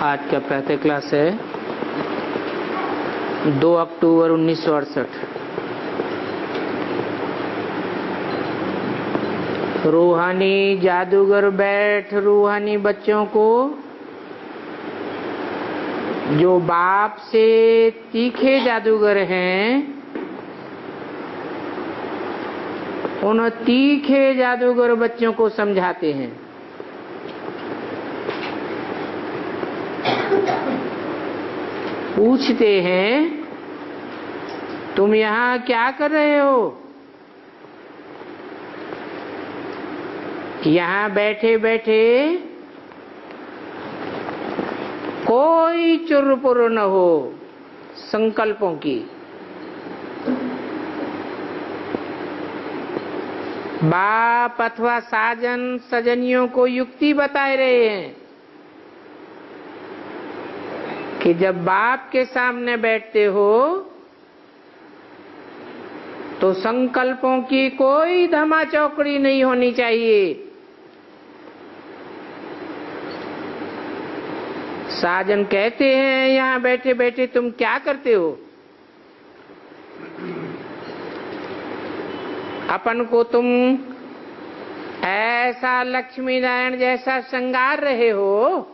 आज का प्रातः क्लास है 2 अक्टूबर 1968। रूहानी जादूगर बैठ रूहानी बच्चों को जो बाप से तीखे जादूगर हैं उन तीखे जादूगर बच्चों को समझाते हैं। पूछते हैं तुम यहाँ क्या कर रहे हो? यहाँ बैठे बैठे कोई चुरपुर न हो संकल्पों की। बाप अथवा साजन सजनियों को युक्ति बताए रहे हैं कि जब बाप के सामने बैठते हो तो संकल्पों की कोई धमा चौकड़ी नहीं होनी चाहिए। साजन कहते हैं यहाँ बैठे बैठे तुम क्या करते हो? अपन को तुम ऐसा लक्ष्मी नारायण जैसा श्रृंगार रहे हो,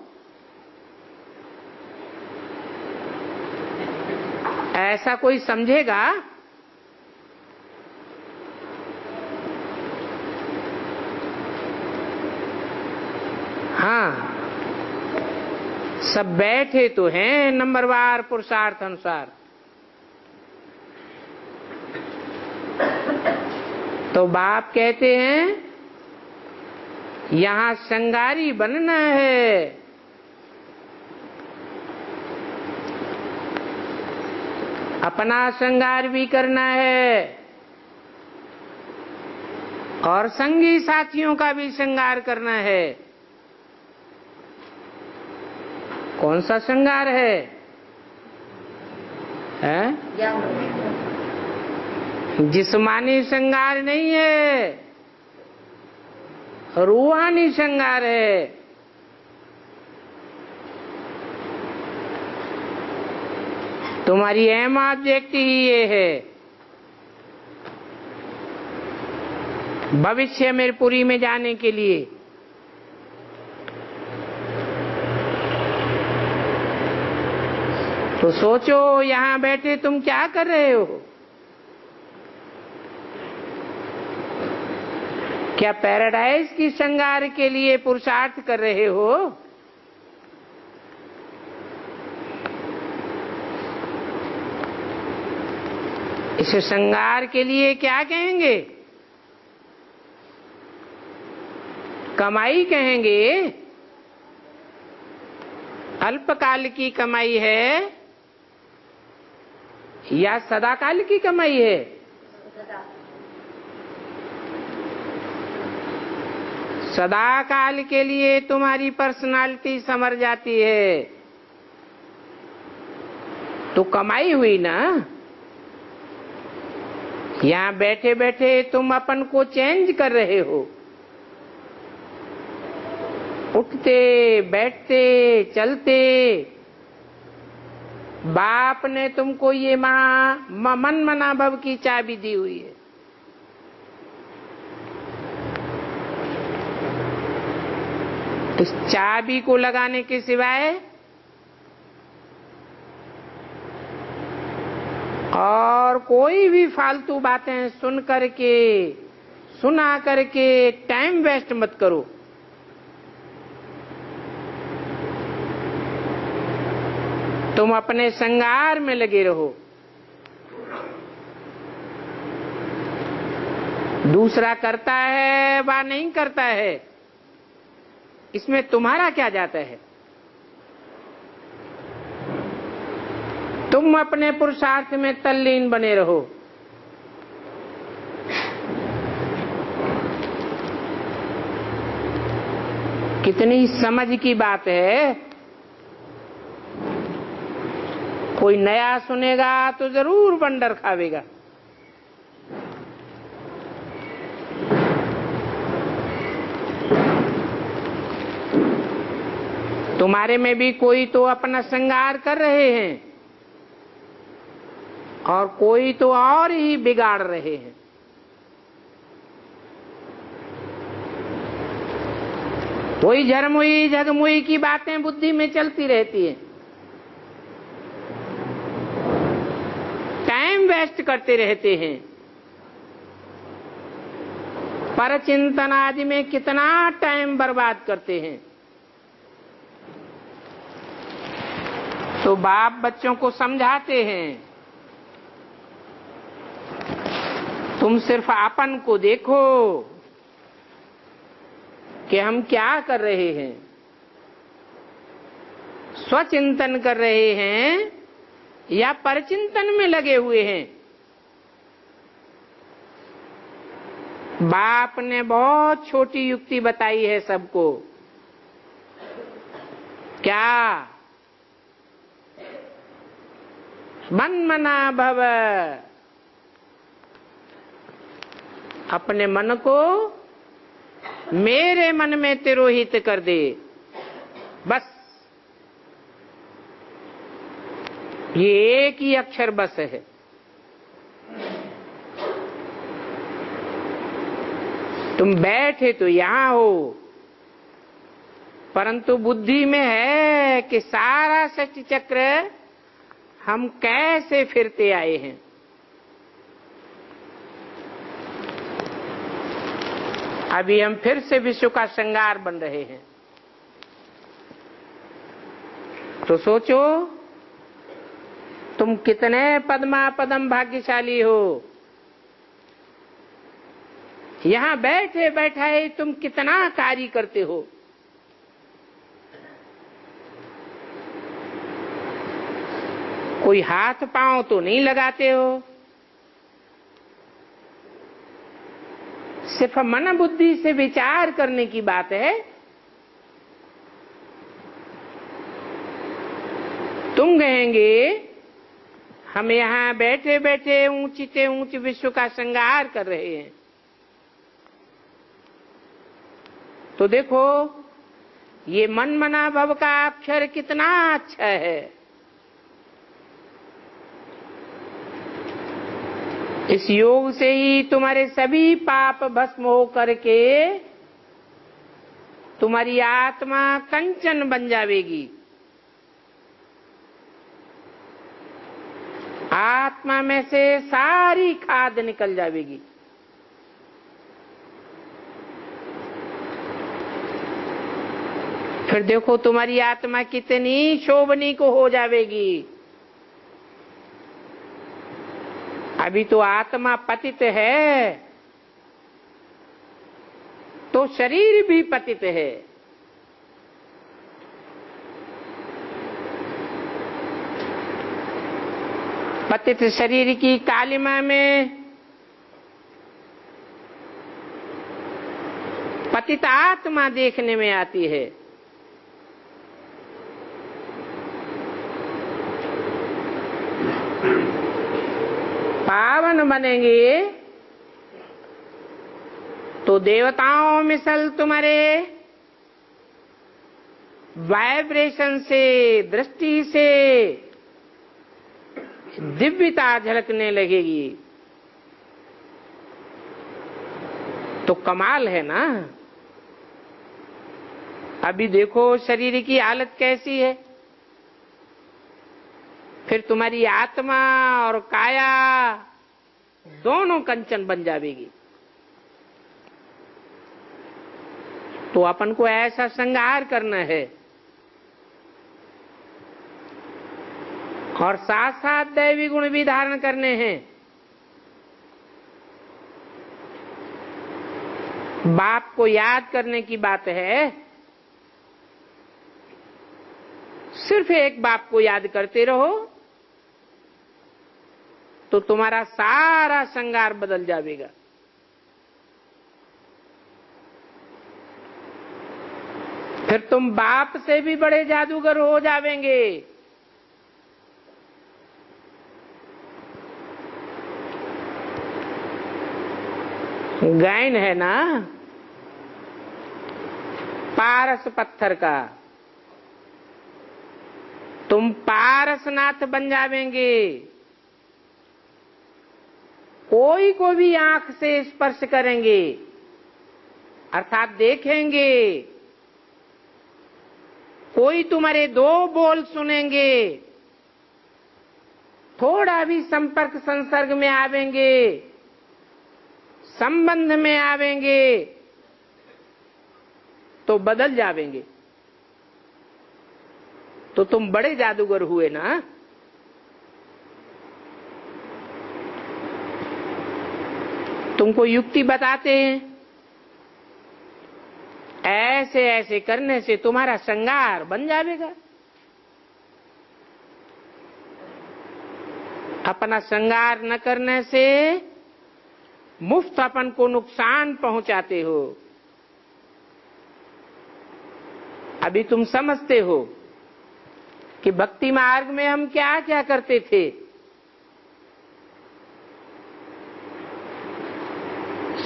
ऐसा कोई समझेगा? हाँ, सब बैठे तो हैं नंबरवार पुरुषार्थ अनुसार। तो बाप कहते हैं यहाँ श्रृंगारी बनना है। अपना श्रृंगार भी करना है और संगी साथियों का भी श्रृंगार करना है। कौन सा श्रृंगार है? जिस्मानी श्रृंगार नहीं है, रूहानी श्रृंगार है। तुम्हारी एम ऑब्जेक्ट ही ये है। भविष्य में पुरी में जाने के लिए तो सोचो यहाँ बैठे तुम क्या कर रहे हो? क्या पैराडाइज की श्रृंगार के लिए पुरुषार्थ कर रहे हो? इस श्रृंगार के लिए क्या कहेंगे? कमाई कहेंगे। अल्पकाल की कमाई है या सदाकाल की कमाई है? सदाकाल के लिए तुम्हारी पर्सनालिटी समर जाती है तो कमाई हुई ना। यहाँ बैठे बैठे तुम अपन को चेंज कर रहे हो। उठते बैठते चलते बाप ने तुमको ये मन मनाभव की चाबी दी हुई है। इस चाबी को लगाने के सिवाय और कोई भी फालतू बातें सुना करके टाइम वेस्ट मत करो। तुम अपने श्रृंगार में लगे रहो। दूसरा करता है वा नहीं करता है, इसमें तुम्हारा क्या जाता है? तुम अपने पुरुषार्थ में तल्लीन बने रहो। कितनी समझ की बात है। कोई नया सुनेगा तो जरूर बंडर खावेगा। तुम्हारे में भी कोई तो अपना श्रृंगार कर रहे हैं और कोई तो और ही बिगाड़ रहे हैं। कोई झरमुई झगमुई की बातें बुद्धि में चलती रहती है, टाइम वेस्ट करते रहते हैं। पर चिंतन आदि में कितना टाइम बर्बाद करते हैं। तो बाप बच्चों को समझाते हैं, तुम सिर्फ आपन को देखो कि हम क्या कर रहे हैं। स्वचिंतन कर रहे हैं या परचिंतन में लगे हुए हैं। बाप ने बहुत छोटी युक्ति बताई है सबको। क्या? मन्मना भव, अपने मन को मेरे मन में तिरोहित कर दे। बस ये एक ही अक्षर बस है। तुम बैठे तो यहां हो, परंतु बुद्धि में है कि सारा सृष्टि चक्र हम कैसे फिरते आए हैं। अभी हम फिर से विश्व का श्रृंगार बन रहे हैं। तो सोचो तुम कितने पद्मा पदम भाग्यशाली हो। यहां बैठे बैठाए तुम कितना कार्य करते हो। कोई हाथ पांव तो नहीं लगाते हो, सिर्फ मन बुद्धि से विचार करने की बात है। तुम कहेंगे हम यहां बैठे बैठे ऊंची से ऊंच विश्व का श्रृंगार कर रहे हैं। तो देखो ये मन मना भव का अक्षर कितना अच्छा है। इस योग से ही तुम्हारे सभी पाप भस्म हो करके तुम्हारी आत्मा कंचन बन जाएगी। आत्मा में से सारी खाद निकल जाएगी। फिर देखो तुम्हारी आत्मा कितनी शोभनी को हो जाएगी। अभी तो आत्मा पतित है तो शरीर भी पतित है। पतित शरीर की कालिमा में पतित आत्मा देखने में आती है। पावन बनेंगे तो देवताओं मिसल तुम्हारे वाइब्रेशन से, दृष्टि से दिव्यता झलकने लगेगी। तो कमाल है ना। अभी देखो शरीर की हालत कैसी है, फिर तुम्हारी आत्मा और काया दोनों कंचन बन जाएगी। तो अपन को ऐसा श्रृंगार करना है और साथ साथ दैवी गुण भी धारण करने हैं। बाप को याद करने की बात है। सिर्फ एक बाप को याद करते रहो तो तुम्हारा सारा श्रृंगार बदल जाएगा। फिर तुम बाप से भी बड़े जादूगर हो जावेंगे। गायन है ना पारस पत्थर का, तुम पारसनाथ बन जावेंगे। कोई को भी आंख से स्पर्श करेंगे अर्थात देखेंगे, कोई तुम्हारे दो बोल सुनेंगे, थोड़ा भी संपर्क संसर्ग में आवेंगे, संबंध में आवेंगे तो बदल जावेंगे। तो तुम बड़े जादूगर हुए ना। तुमको युक्ति बताते हैं, ऐसे ऐसे करने से तुम्हारा श्रृंगार बन जाएगा। अपना श्रृंगार न करने से मुफ्त अपन को नुकसान पहुंचाते हो। अभी तुम समझते हो कि भक्ति मार्ग में हम क्या क्या करते थे।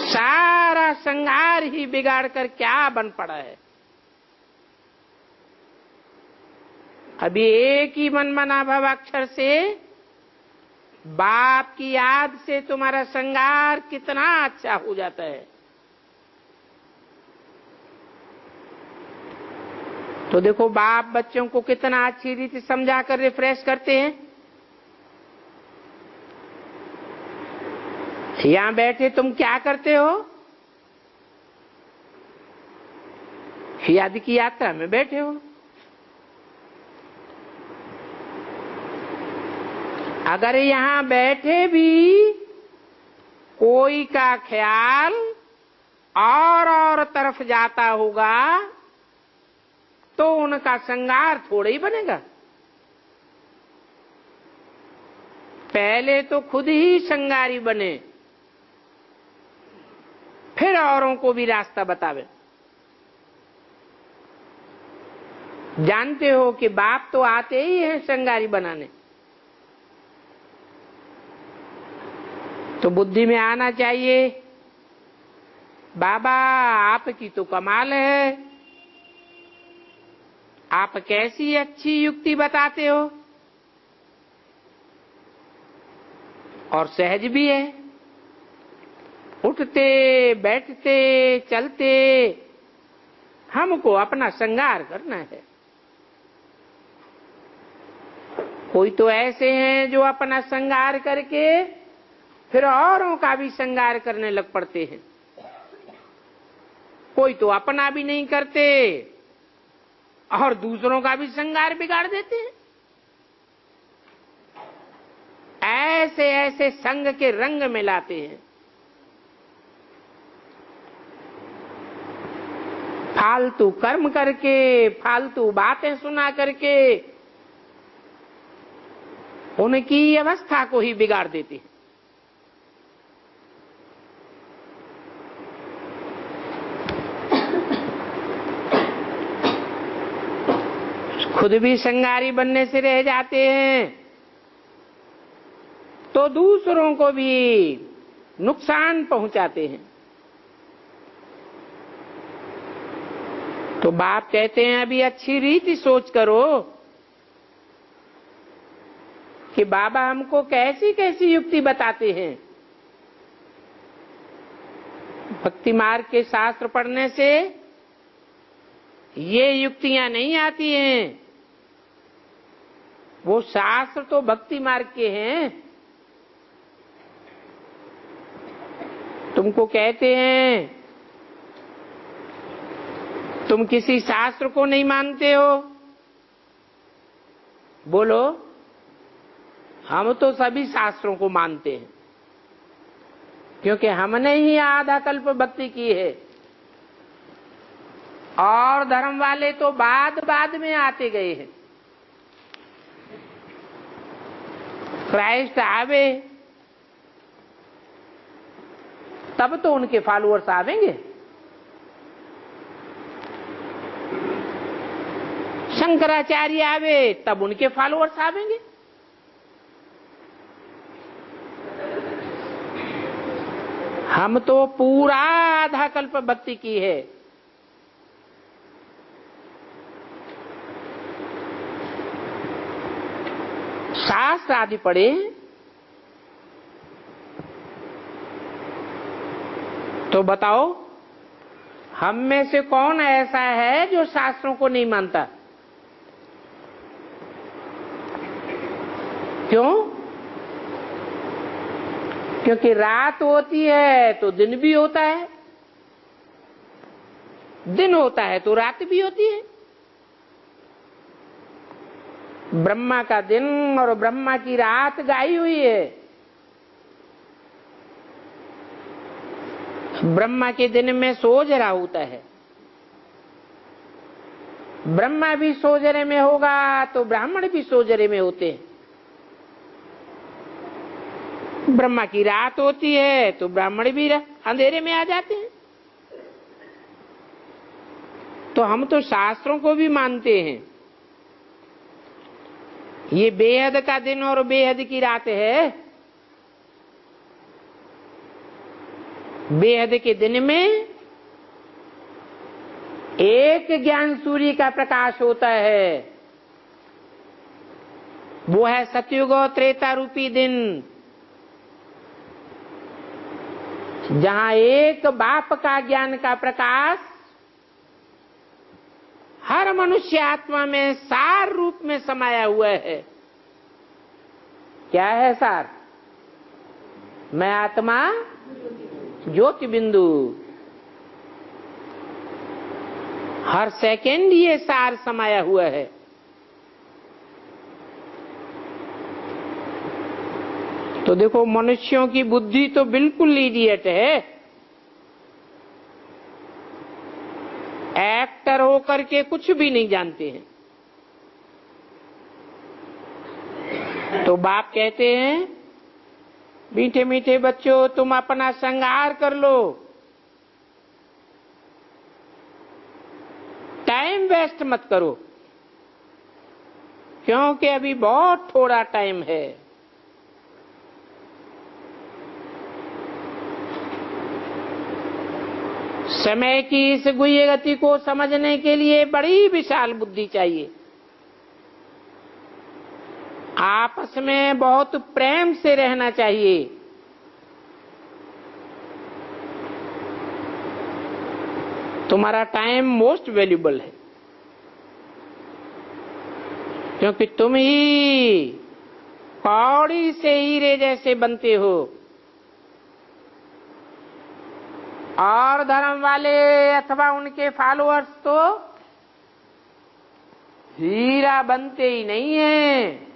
सारा श्रृंगार ही बिगाड़ कर क्या बन पड़ा है। अभी एक ही मनमना भव अक्षर से बाप की याद से तुम्हारा श्रृंगार कितना अच्छा हो जाता है। तो देखो बाप बच्चों को कितना अच्छी रीति समझा कर रिफ्रेश करते हैं। यहां बैठे तुम क्या करते हो? याद की यात्रा में बैठे हो। अगर यहां बैठे भी कोई का ख्याल और तरफ जाता होगा तो उनका श्रृंगार थोड़ा ही बनेगा। पहले तो खुद ही श्रृंगारी बने, फिर औरों को भी रास्ता बतावे। जानते हो कि बाप तो आते ही हैं श्रृंगारी बनाने। तो बुद्धि में आना चाहिए, बाबा आपकी तो कमाल है, आप कैसी अच्छी युक्ति बताते हो और सहज भी है। उठते बैठते चलते हमको अपना श्रृंगार करना है। कोई तो ऐसे हैं जो अपना श्रृंगार करके फिर औरों का भी श्रृंगार करने लग पड़ते हैं। कोई तो अपना भी नहीं करते और दूसरों का भी श्रृंगार बिगाड़ देते हैं। ऐसे ऐसे संग के रंग में लाते हैं। फालतू कर्म करके, फालतू बातें सुना करके उनकी अवस्था को ही बिगाड़ देती है। खुद भी श्रृंगारी बनने से रह जाते हैं तो दूसरों को भी नुकसान पहुंचाते हैं। तो बाप कहते हैं अभी अच्छी रीति सोच करो कि बाबा हमको कैसी कैसी युक्ति बताते हैं। भक्ति मार्ग के शास्त्र पढ़ने से ये युक्तियां नहीं आती हैं। वो शास्त्र तो भक्ति मार्ग के हैं। तुमको कहते हैं तुम किसी शास्त्र को नहीं मानते हो, बोलो हम तो सभी शास्त्रों को मानते हैं, क्योंकि हमने ही आधा कल्प भक्ति की है और धर्म वाले तो बाद में आते गए हैं। क्राइस्ट आवे तब तो उनके फॉलोअर्स आवेंगे। शंकराचार्य आवे तब उनके फॉलोअर्स आवेंगे। हम तो पूरा आधा कल्प भक्ति की है। शास्त्र आदि पढ़े, तो बताओ हम में से कौन ऐसा है जो शास्त्रों को नहीं मानता? क्यों? क्योंकि रात होती है तो दिन भी होता है, दिन होता है तो रात भी होती है। ब्रह्मा का दिन और ब्रह्मा की रात गाई हुई है। ब्रह्मा के दिन में सोजरा होता है, ब्रह्मा भी सोजरे में होगा तो ब्राह्मण भी सोजरे में होते हैं। ब्रह्मा की रात होती है तो ब्राह्मण भी अंधेरे में आ जाते हैं। तो हम तो शास्त्रों को भी मानते हैं। ये बेहद का दिन और बेहद की रात है। बेहद के दिन में एक ज्ञान सूर्य का प्रकाश होता है, वो है सतयुग और त्रेता रूपी दिन, जहां एक बाप का ज्ञान का प्रकाश हर मनुष्य आत्मा में सार रूप में समाया हुआ है। क्या है सार? मैं आत्मा ज्योति बिंदु। हर सेकंड ये सार समाया हुआ है। तो देखो, मनुष्यों की बुद्धि तो बिल्कुल इडियट है। एक्टर होकर के कुछ भी नहीं जानते हैं। तो बाप कहते हैं, मीठे मीठे बच्चों तुम अपना श्रृंगार कर लो, टाइम वेस्ट मत करो, क्योंकि अभी बहुत थोड़ा टाइम है। समय की इस गुह्य गति को समझने के लिए बड़ी विशाल बुद्धि चाहिए। आपस में बहुत प्रेम से रहना चाहिए। तुम्हारा टाइम मोस्ट वैल्यूबल है, क्योंकि तुम ही कौड़ी से हीरे जैसे बनते हो। और धर्म वाले अथवा उनके फॉलोअर्स तो हीरा बनते ही नहीं है।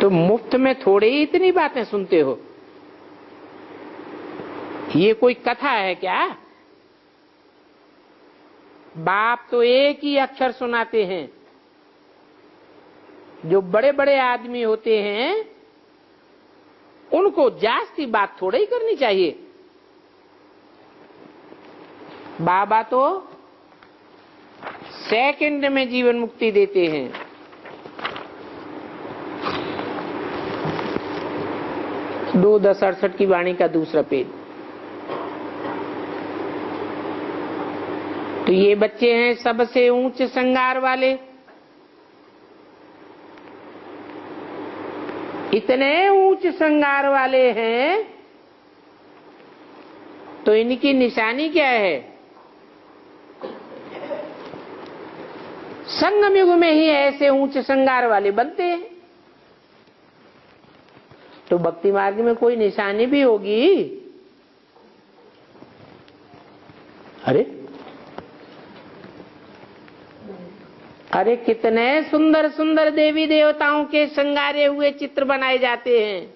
तो मुफ्त में थोड़ी ही इतनी बातें सुनते हो। ये कोई कथा है क्या? बाप तो एक ही अक्षर सुनाते हैं। जो बड़े बड़े आदमी होते हैं उनको जास्ती बात थोड़ी ही करनी चाहिए। बाबा तो सेकंड में जीवन मुक्ति देते हैं। दो 1068 की वाणी का दूसरा पेज। तो ये बच्चे हैं सबसे ऊंच श्रृंगार वाले। इतने ऊंच श्रृंगार वाले हैं तो इनकी निशानी क्या है? संगम युग में ही ऐसे ऊंच श्रृंगार वाले बनते हैं। तो भक्ति मार्ग में कोई निशानी भी होगी। अरे कितने सुंदर सुंदर देवी देवताओं के श्रृंगारे हुए चित्र बनाए जाते हैं,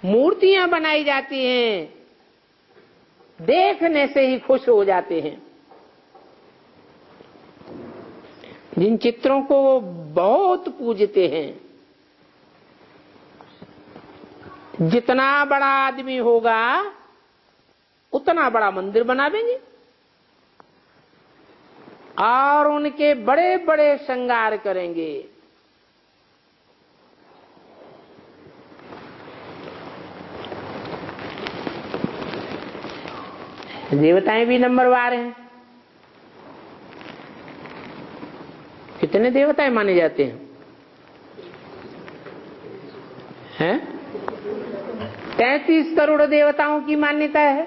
मूर्तियां बनाई जाती हैं, देखने से ही खुश हो जाते हैं। जिन चित्रों को वो बहुत पूजते हैं। जितना बड़ा आदमी होगा उतना बड़ा मंदिर बना देंगे और उनके बड़े बड़े श्रृंगार करेंगे। देवताएं भी नंबरवार हैं। कितने देवता माने जाते हैं? 33 करोड़ देवताओं की मान्यता है।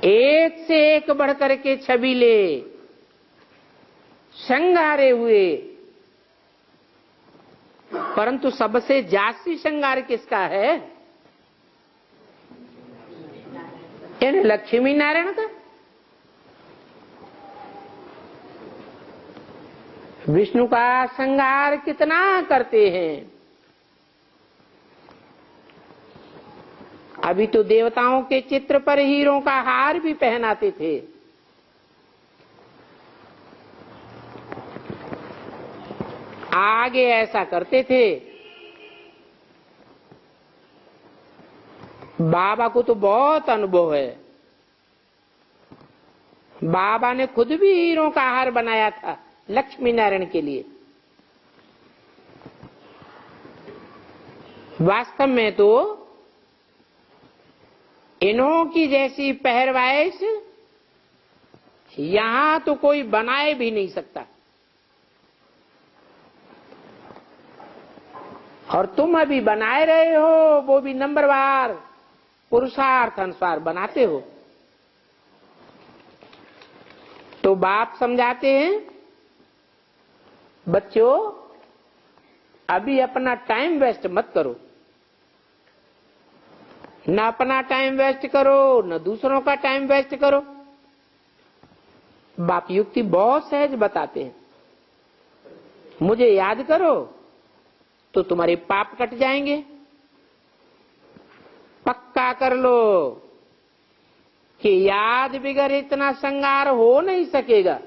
एक से एक बढ़कर के छबीले, श्रृंगारे हुए, परंतु सबसे जास्ती श्रृंगार किसका है? यानी लक्ष्मी नारायण का। विष्णु का श्रृंगार कितना करते हैं? अभी तो देवताओं के चित्र पर हीरों का हार भी पहनाते थे। आगे ऐसा करते थे। बाबा को तो बहुत अनुभव है। बाबा ने खुद भी हीरों का हार बनाया था लक्ष्मी नारायण के लिए। वास्तव में तो इन्हों की जैसी पहरवाइश यहां तो कोई बनाए भी नहीं सकता। और तुम अभी बनाए रहे हो, वो भी नंबरवार पुरुषार्थ अनुसार बनाते हो। तो बाप समझाते हैं, बच्चों अभी अपना टाइम वेस्ट मत करो। न अपना टाइम वेस्ट करो, न दूसरों का टाइम वेस्ट करो। बाप युक्ति बहुत सहज बताते हैं। मुझे याद करो तो तुम्हारे पाप कट जाएंगे। पक्का कर लो कि याद बिगर इतना श्रृंगार हो नहीं सकेगा।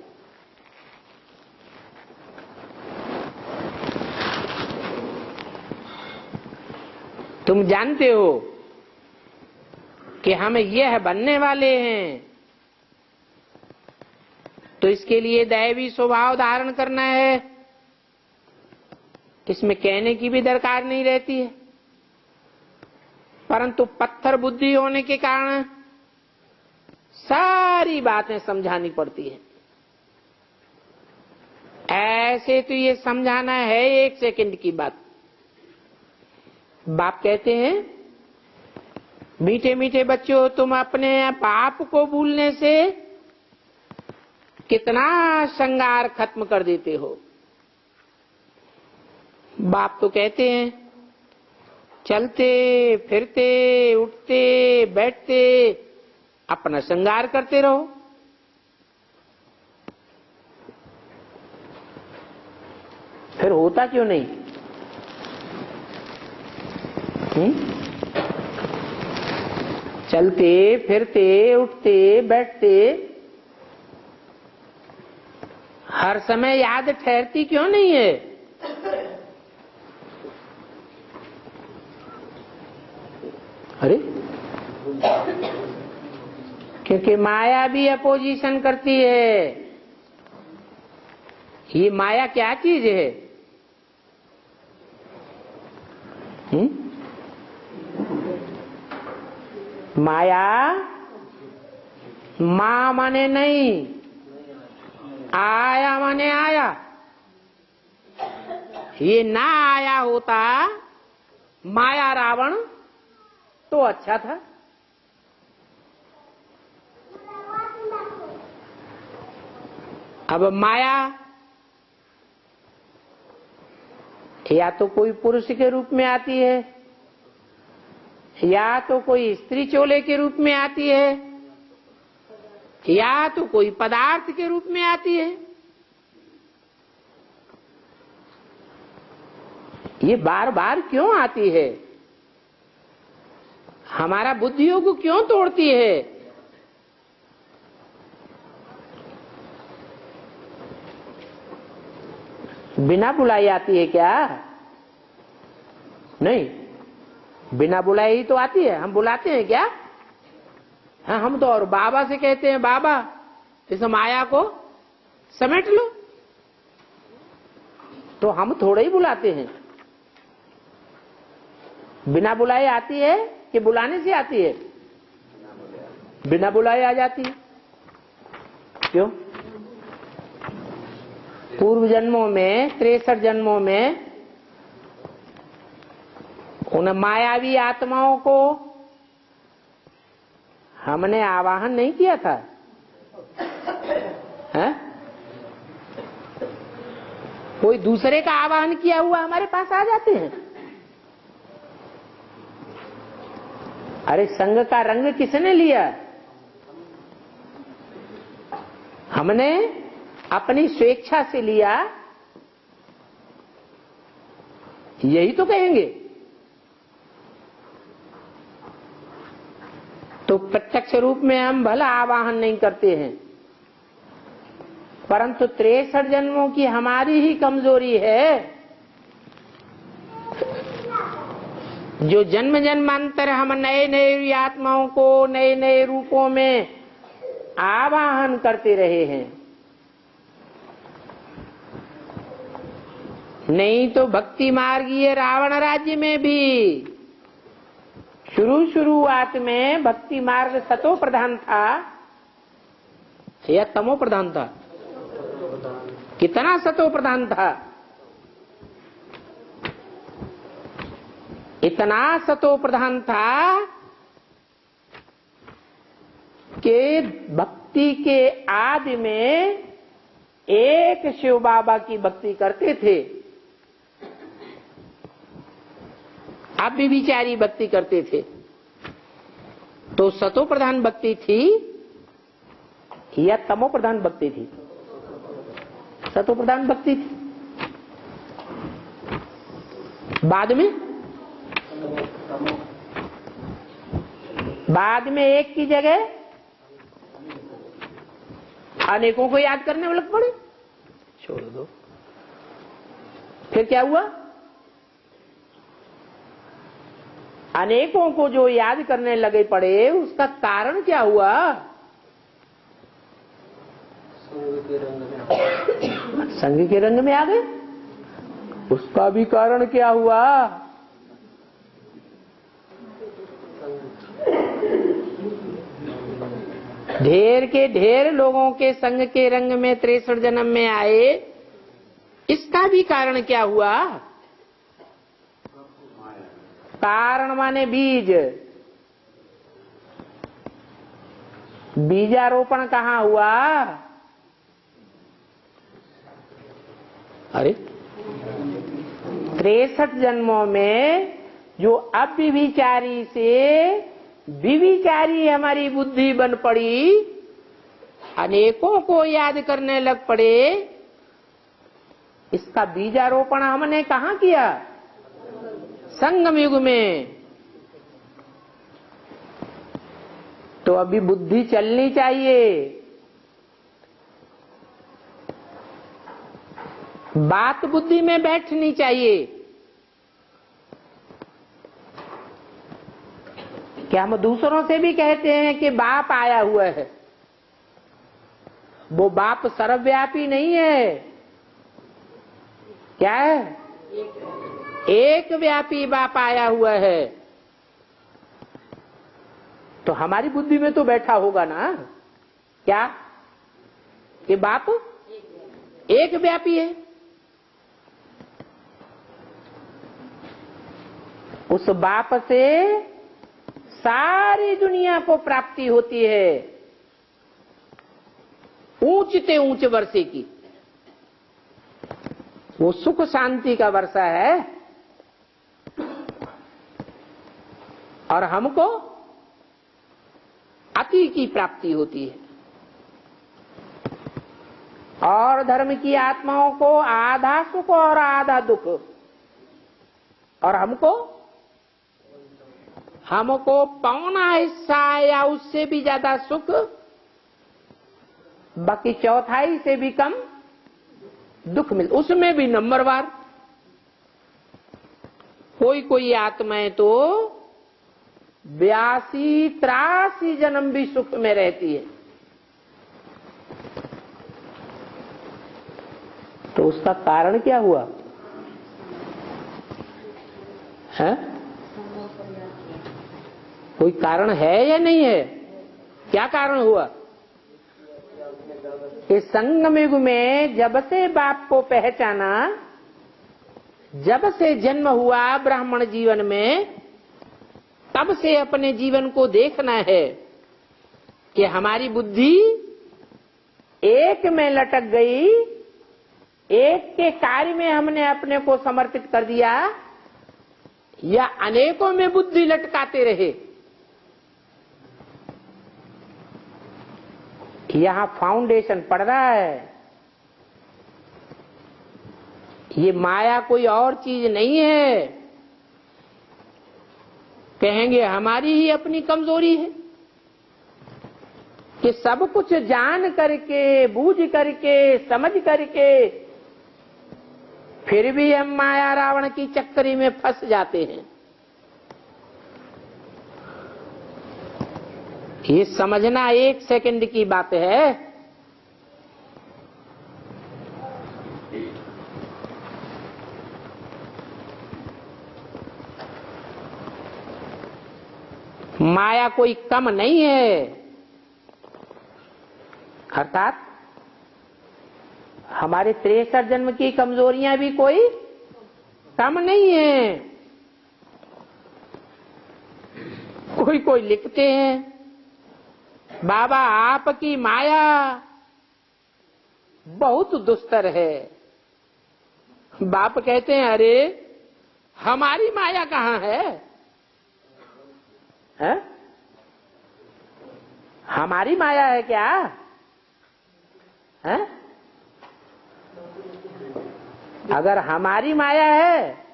तुम जानते हो कि हम यह बनने वाले हैं, तो इसके लिए दैवी स्वभाव धारण करना है। इसमें कहने की भी दरकार नहीं रहती है, परंतु पत्थर बुद्धि होने के कारण सारी बातें समझानी पड़ती है। ऐसे तो ये समझाना है 1 सेकंड की बात। बाप कहते हैं, मीठे मीठे बच्चों, तुम अपने पाप को भूलने से कितना श्रृंगार खत्म कर देते हो। बाप तो कहते हैं, चलते फिरते उठते बैठते अपना श्रृंगार करते रहो। फिर होता क्यों नहीं? चलते फिरते उठते बैठते हर समय याद ठहरती क्यों नहीं है? अरे, क्योंकि माया भी अपोजिशन करती है। ये माया क्या चीज है? माया मां माने नहीं, आया माने आया। ये ना आया होता माया रावण तो अच्छा था। अब माया या तो कोई पुरुष के रूप में आती है, या तो कोई स्त्री चोले के रूप में आती है, या तो कोई पदार्थ के रूप में आती है। ये बार बार क्यों आती है? हमारा बुद्धियों को क्यों तोड़ती है? बिना बुलाई आती है क्या? नहीं, बिना बुलाए ही तो आती है। हम बुलाते हैं क्या? हाँ, हम तो और बाबा से कहते हैं, बाबा इस माया को समेट लो। तो हम थोड़े ही बुलाते हैं। बिना बुलाए आती है कि बुलाने से आती है? बिना बुलाए आ जाती है। क्यों? पूर्व जन्मों में 63 जन्मों में उन मायावी आत्माओं को हमने आवाहन नहीं किया था, है? कोई दूसरे का आवाहन किया हुआ हमारे पास आ जाते हैं। अरे संग का रंग किसने लिया? हमने अपनी स्वेच्छा से लिया, यही तो कहेंगे। तो प्रत्यक्ष रूप में हम भला आवाहन नहीं करते हैं, परंतु 63 जन्मों की हमारी ही कमजोरी है, जो जन्म जन्मांतर हम नए नए आत्माओं को नए नए रूपों में आवाहन करते रहे हैं। नहीं तो भक्ति मार्गीय रावण राज्य में भी शुरुआत में भक्ति मार्ग सतो प्रधान था या तमो प्रधान था? कितना सतो प्रधान था? इतना सतो प्रधान था कि भक्ति के आदि में एक शिव बाबा की भक्ति करते थे, अब भी विचारी भक्ति करते थे। तो सतो प्रधान भक्ति थी या तमो प्रधान भक्ति थी? सतो प्रधान भक्ति थी। बाद में एक की जगह अनेकों को याद करने में लग पड़े। छोड़ दो। फिर क्या हुआ? अनेकों को जो याद करने लगे पड़े, उसका कारण क्या हुआ? संग के रंग में आ गए। उसका भी कारण क्या हुआ? ढेर के ढेर लोगों के संग के रंग में 63 जन्म में आए, इसका भी कारण क्या हुआ? कारण माने बीज। बीजारोपण कहाँ हुआ? अरे 63 जन्मों में जो अब विचारी से विविचारी हमारी बुद्धि बन पड़ी, अनेकों को याद करने लग पड़े, इसका बीजारोपण हमने कहाँ किया? संगम युग में। तो अभी बुद्धि चलनी चाहिए, बात बुद्धि में बैठनी चाहिए। क्या हम दूसरों से भी कहते हैं कि बाप आया हुआ है? वो बाप सर्वव्यापी नहीं है। क्या है? एक व्यापी बाप आया हुआ है। तो हमारी बुद्धि में तो बैठा होगा ना क्या कि बाप एक व्यापी है। उस बाप से सारी दुनिया को प्राप्ति होती है, ऊंचते ऊंच वर्षे की। वो सुख शांति का वर्षा है, और हमको अति की प्राप्ति होती है। और धर्म की आत्माओं को आधा सुख और आधा दुख, और हमको पौना हिस्सा या उससे भी ज्यादा सुख, बाकी चौथाई से भी कम दुख मिलता, उसमें भी नंबरवार। कोई आत्माएं तो 82-83 जन्म भी सुख में रहती है। तो उसका कारण क्या हुआ है? कोई कारण है या नहीं है? क्या कारण हुआ इस संगम युग में जब से बाप को पहचाना, जब से जन्म हुआ ब्राह्मण जीवन में, तब से अपने जीवन को देखना है कि हमारी बुद्धि एक में लटक गई, एक के कार्य में हमने अपने को समर्पित कर दिया, या अनेकों में बुद्धि लटकाते रहे। यहां फाउंडेशन पड़ रहा है। ये माया कोई और चीज नहीं है। कहेंगे हमारी ही अपनी कमजोरी है कि सब कुछ जान करके, बूझ करके, समझ करके फिर भी हम माया रावण की चक्करी में फंस जाते हैं। ये समझना 1 सेकंड की बात है। माया कोई कम नहीं है, अर्थात हमारे 63 जन्म की कमजोरियां भी कोई कम नहीं है। कोई कोई लिखते हैं, बाबा आपकी माया बहुत दुस्तर है। बाप कहते हैं अरे हमारी माया कहाँ है? है? हमारी माया है क्या? है? अगर हमारी माया है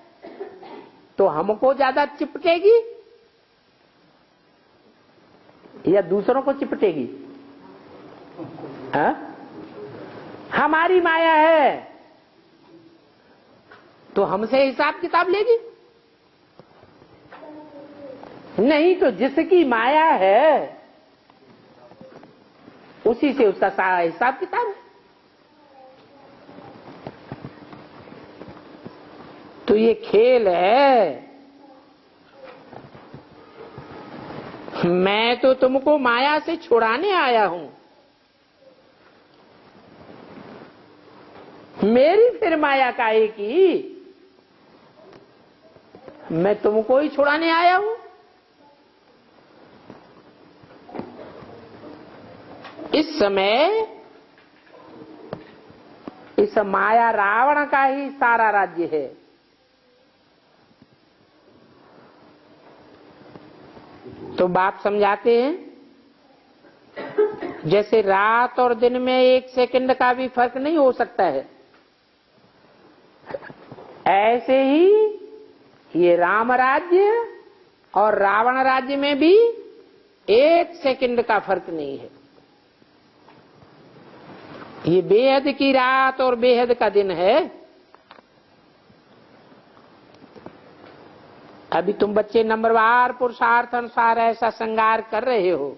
तो हमको ज्यादा चिपटेगी या दूसरों को चिपटेगी? है? हमारी माया है तो हमसे हिसाब किताब लेगी? नहीं तो जिसकी माया है उसी से उसका सारा हिसाब किताब है। तो ये खेल है। मैं तो तुमको माया से छुड़ाने आया हूं, मेरी फिर माया काहे की? मैं तुमको ही छुड़ाने आया हूं। इस समय इस माया रावण का ही सारा राज्य है। तो बाप समझाते हैं जैसे रात और दिन में 1 सेकंड का भी फर्क नहीं हो सकता है, ऐसे ही ये राम राज्य और रावण राज्य में भी 1 सेकंड का फर्क नहीं है। ये बेहद की रात और बेहद का दिन है। अभी तुम बच्चे नंबरवार पुरुषार्थ अनुसार ऐसा श्रृंगार कर रहे हो।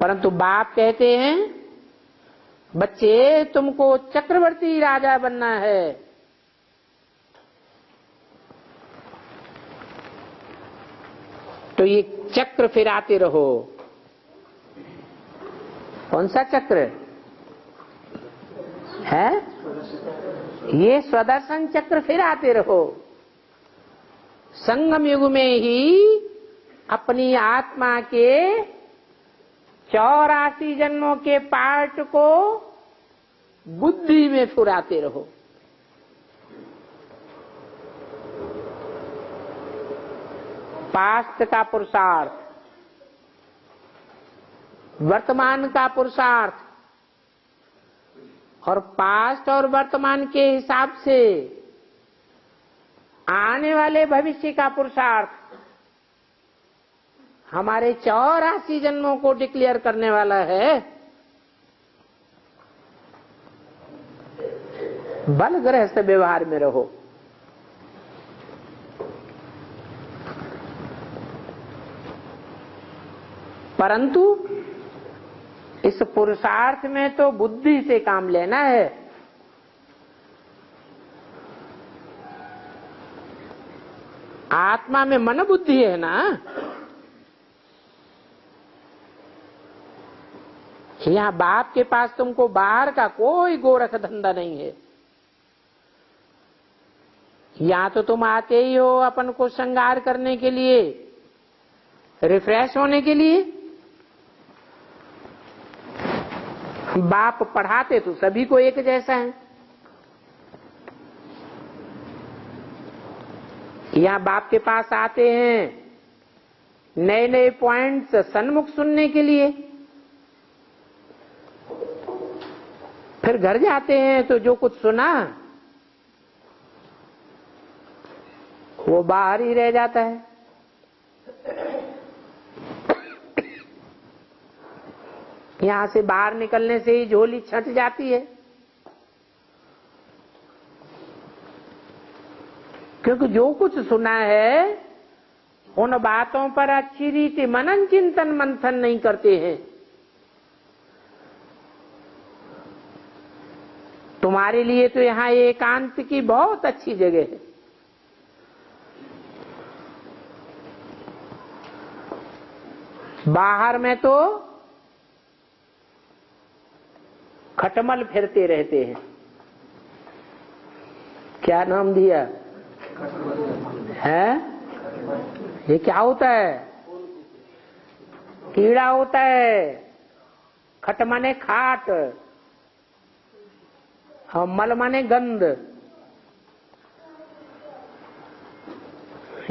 परंतु बाप कहते हैं बच्चे तुमको चक्रवर्ती राजा बनना है। तो ये चक्र फिराते रहो। कौन सा चक्र है? ये स्वदर्शन चक्र फिराते रहो। संगम युग में ही अपनी आत्मा के 84 जन्मों के पार्ट को बुद्धि में फुराते रहो। पास्ट का पुरुषार्थ, वर्तमान का पुरुषार्थ और पास्ट और वर्तमान के हिसाब से आने वाले भविष्य का पुरुषार्थ हमारे 84 जन्मों को डिक्लेयर करने वाला है। बल ग्रह से व्यवहार में रहो। परंतु इस पुरुषार्थ में तो बुद्धि से काम लेना है। आत्मा में मन बुद्धि है ना, यहाँ बाप के पास तुमको बाहर का कोई गोरख धंधा नहीं है। यहाँ तो तुम आते ही हो अपन को श्रृंगार करने के लिए, रिफ्रेश होने के लिए। बाप पढ़ाते तो सभी को एक जैसा है। यहाँ बाप के पास आते हैं नए नए पॉइंट्स सन्मुख सुनने के लिए, फिर घर जाते हैं तो जो कुछ सुना वो बाहर ही रह जाता है। यहां से बाहर निकलने से ही झोली छट जाती है, क्योंकि जो कुछ सुना है उन बातों पर अच्छी रीति मनन चिंतन मंथन नहीं करते हैं। तुम्हारे लिए तो यहाँ एकांत की बहुत अच्छी जगह है। बाहर में तो खटमल फिरते रहते हैं। क्या नाम दिया है? ये क्या होता है? कीड़ा होता है। खट माने खाट और मल माने गंध।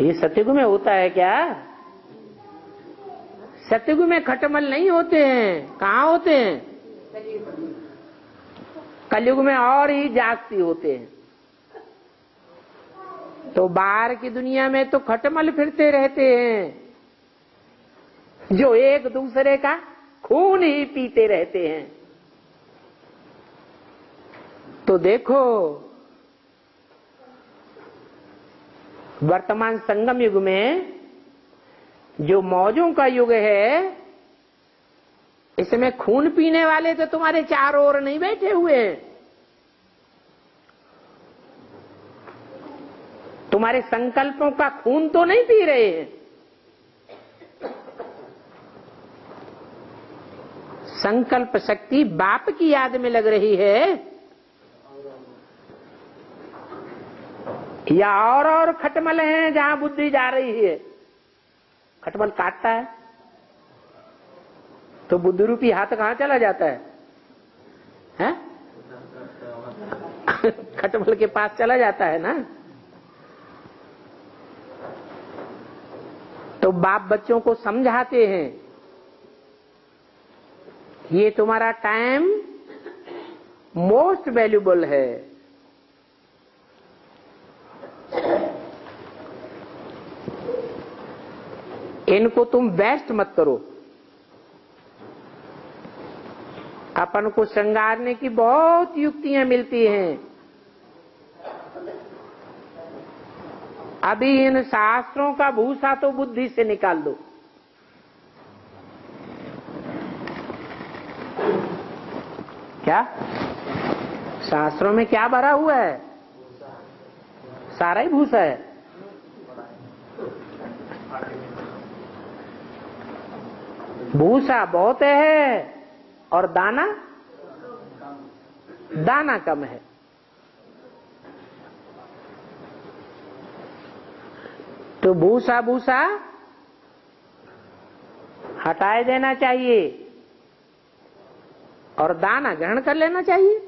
ये सतयुग में होता है क्या? सतयुग में खटमल नहीं होते हैं। कहाँ होते हैं? कलयुग में और ही जास्ती होते हैं। तो बाहर की दुनिया में तो खटमल फिरते रहते हैं, जो एक दूसरे का खून ही पीते रहते हैं। तो देखो, वर्तमान संगम युग में जो मौजों का युग है, इसमें खून पीने वाले तो तुम्हारे चारों ओर नहीं बैठे हुए हैं। तुम्हारे संकल्पों का खून तो नहीं पी रहे हैं। संकल्प शक्ति बाप की याद में लग रही है, या और खटमल हैं जहां बुद्धि जा रही है। खटमल काटता है तो बुद्धि रूपी हाथ कहां चला जाता है? हैं? खटमल के पास चला जाता है ना। तो बाप बच्चों को समझाते हैं, ये तुम्हारा टाइम मोस्ट वैल्यूबल है। इनको तुम वेस्ट मत करो। अपन को श्रृंगारने की बहुत युक्तियां मिलती हैं। अभी इन शास्त्रों का भूसा तो बुद्धि से निकाल दो। क्या शास्त्रों में क्या भरा हुआ है? सारा ही भूसा है। भूसा बहुत है और दाना कम है। तो भूसा हटाए देना चाहिए और दाना ग्रहण कर लेना चाहिए।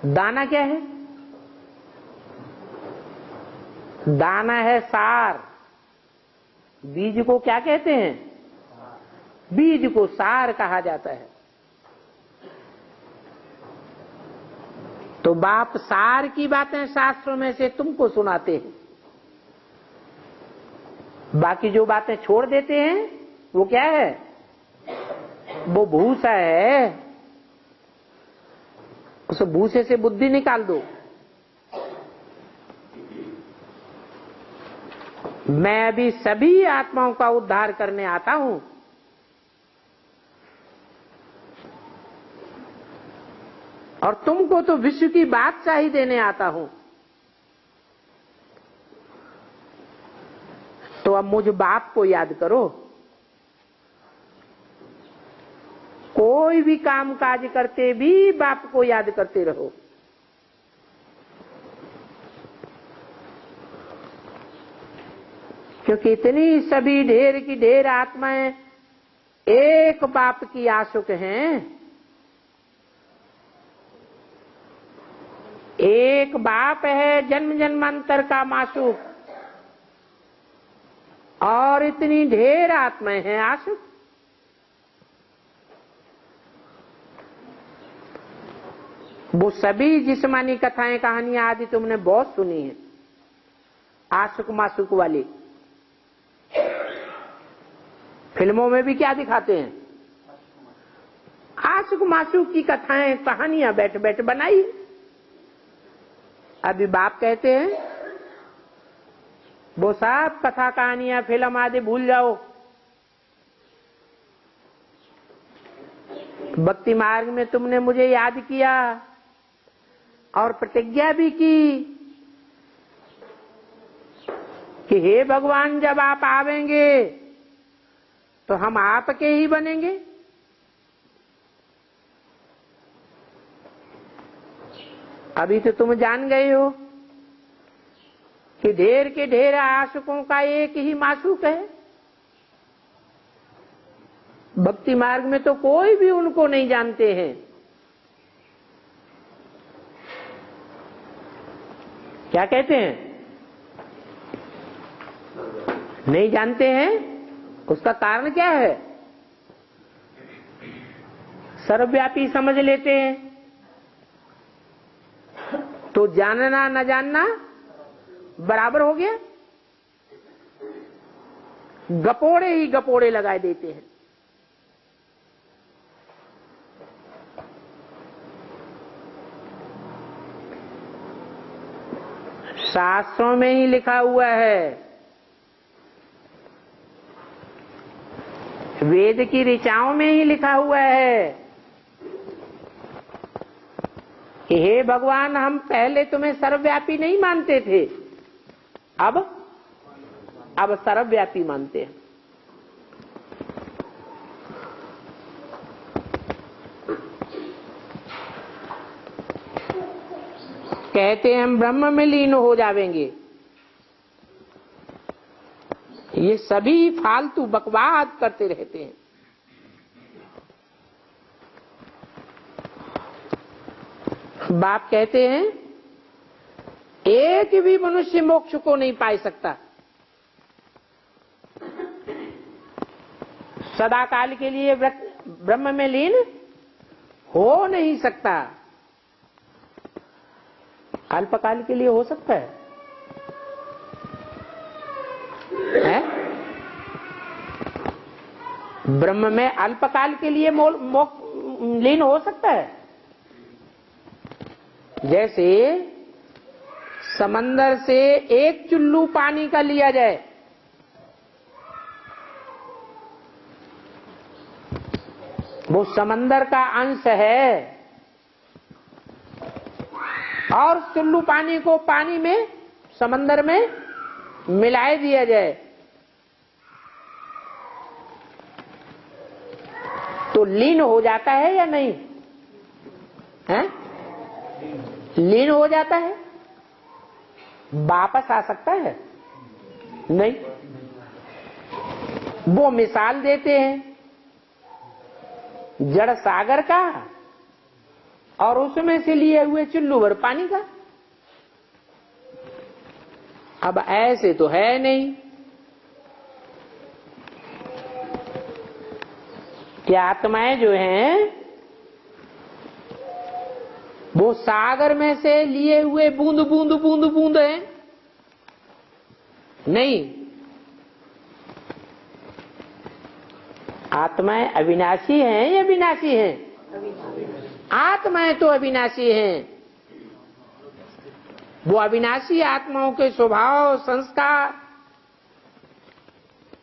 दाना क्या है? दाना है सार। बीज को क्या कहते हैं? बीज को सार कहा जाता है। तो बाप सार की बातें शास्त्रों में से तुमको सुनाते हैं। बाकी जो बातें छोड़ देते हैं वो क्या है? वो भूसा है। उस भूसे से बुद्धि निकाल दो। मैं अभी सभी आत्माओं का उद्धार करने आता हूं। और तुमको तो विश्व की बादशाही देने आता हूं। तो अब मुझ बाप को याद करो। कोई भी काम काज करते भी बाप को याद करते रहो। क्योंकि इतनी सभी ढेर की ढेर आत्माएं एक बाप की आशुक हैं। एक बाप है जन्म जन्मांतर का माशूक, और इतनी ढेर आत्माएं हैं आशुक। वो सभी जिस्मानी कथाएं कहानियां आदि तुमने बहुत सुनी है, आशुक माशुक वाली। फिल्मों में भी क्या दिखाते हैं? आशुक माशुक की कथाएं कहानियां बैठ बैठ बनाई। अभी बाप कहते हैं वो सब कथा कहानियां फिल्म आदि भूल जाओ, भक्ति मार्ग में तुमने मुझे याद किया और प्रतिज्ञा भी की कि हे भगवान जब आप आवेंगे तो हम आपके ही बनेंगे। अभी तो तुम जान गए हो कि ढेर के ढेर आशुकों का एक ही माशूक है। भक्ति मार्ग में तो कोई भी उनको नहीं जानते हैं। क्या कहते हैं? नहीं जानते हैं। उसका कारण क्या है? सर्वव्यापी समझ लेते हैं। तो जानना न जानना बराबर हो गया। गपोड़े ही गपोड़े लगाए देते हैं। शास्त्रों में ही लिखा हुआ है, वेद की ऋचाओं में ही लिखा हुआ है कि हे भगवान हम पहले तुम्हें सर्वव्यापी नहीं मानते थे, अब सर्वव्यापी मानते हैं। कहते हैं हम ब्रह्म में लीन हो जावेंगे। ये सभी फालतू बकवास करते रहते हैं। बाप कहते हैं एक भी मनुष्य मोक्ष को नहीं पा सकता, सदा काल के लिए ब्रह्म में लीन हो नहीं सकता। अल्पकाल के लिए हो सकता है? ब्रह्म में अल्पकाल के लिए लीन हो सकता है। जैसे समंदर से एक चुल्लू पानी का लिया जाए, वो समंदर का अंश है, और चुल्लू पानी को पानी में समंदर में मिलाए दिया जाए तो लीन हो जाता है या नहीं? हैं? लीन हो जाता है। वापस आ सकता है? नहीं। वो मिसाल देते हैं जड़ सागर का और उसमें से लिए हुए चुल्लू भर पानी का। अब ऐसे तो है नहीं कि आत्माएं जो हैं वो सागर में से लिए हुए बूंद बूंद बूंद बूंद हैं। नहीं, आत्माएं अविनाशी हैं या विनाशी हैं? आत्माएं तो अविनाशी हैं। वो अविनाशी आत्माओं के स्वभाव संस्कार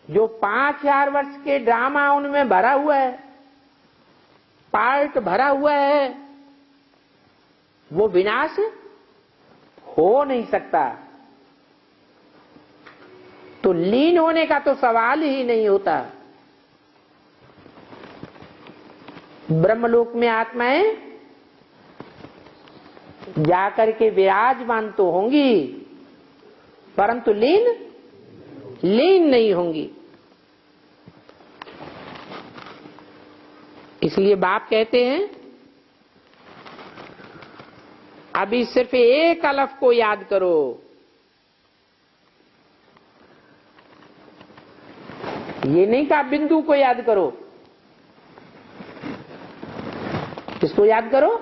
जो 5000 वर्ष के ड्रामा उनमें भरा हुआ है, पार्ट भरा हुआ है, वो विनाश हो नहीं सकता। तो लीन होने का तो सवाल ही नहीं होता। ब्रह्मलोक में आत्माएं जाकर के विराजमान तो होंगी, परंतु लीन नहीं होंगी। इसलिए बाप कहते हैं अभी सिर्फ एक अलफ को याद करो। ये नहीं कहा बिंदु को याद करो। किसको याद करो?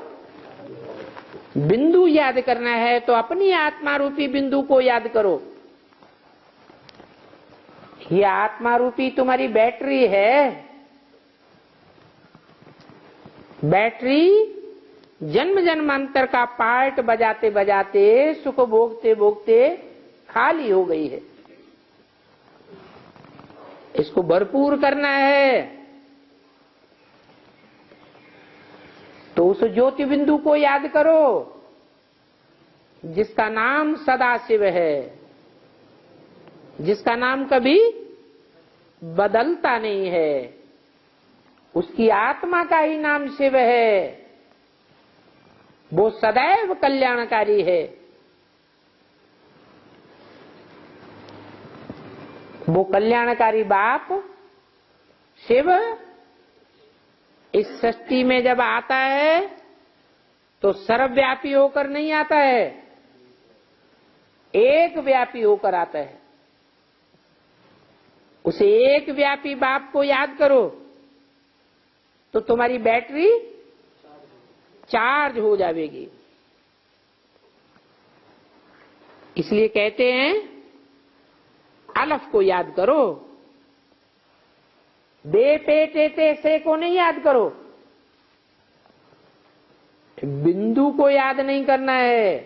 बिंदु याद करना है तो अपनी आत्मा रूपी बिंदु को याद करो। ये आत्मा रूपी तुम्हारी बैटरी है। बैटरी जन्म जन्मांतर का पार्ट बजाते बजाते सुख भोगते भोगते खाली हो गई है। इसको भरपूर करना है तो उस ज्योति बिंदु को याद करो जिसका नाम सदाशिव है, जिसका नाम कभी बदलता नहीं है। उसकी आत्मा का ही नाम शिव है। वो सदैव कल्याणकारी है। वो कल्याणकारी बाप शिव इस सृष्टि में जब आता है तो सर्वव्यापी होकर नहीं आता है, एक व्यापी होकर आता है। उसे एक व्यापी बाप को याद करो तो तुम्हारी बैटरी चार्ज हो जाएगी। इसलिए कहते हैं अलफ को याद करो, बे पे टे ते से को नहीं याद करो। बिंदु को याद नहीं करना है।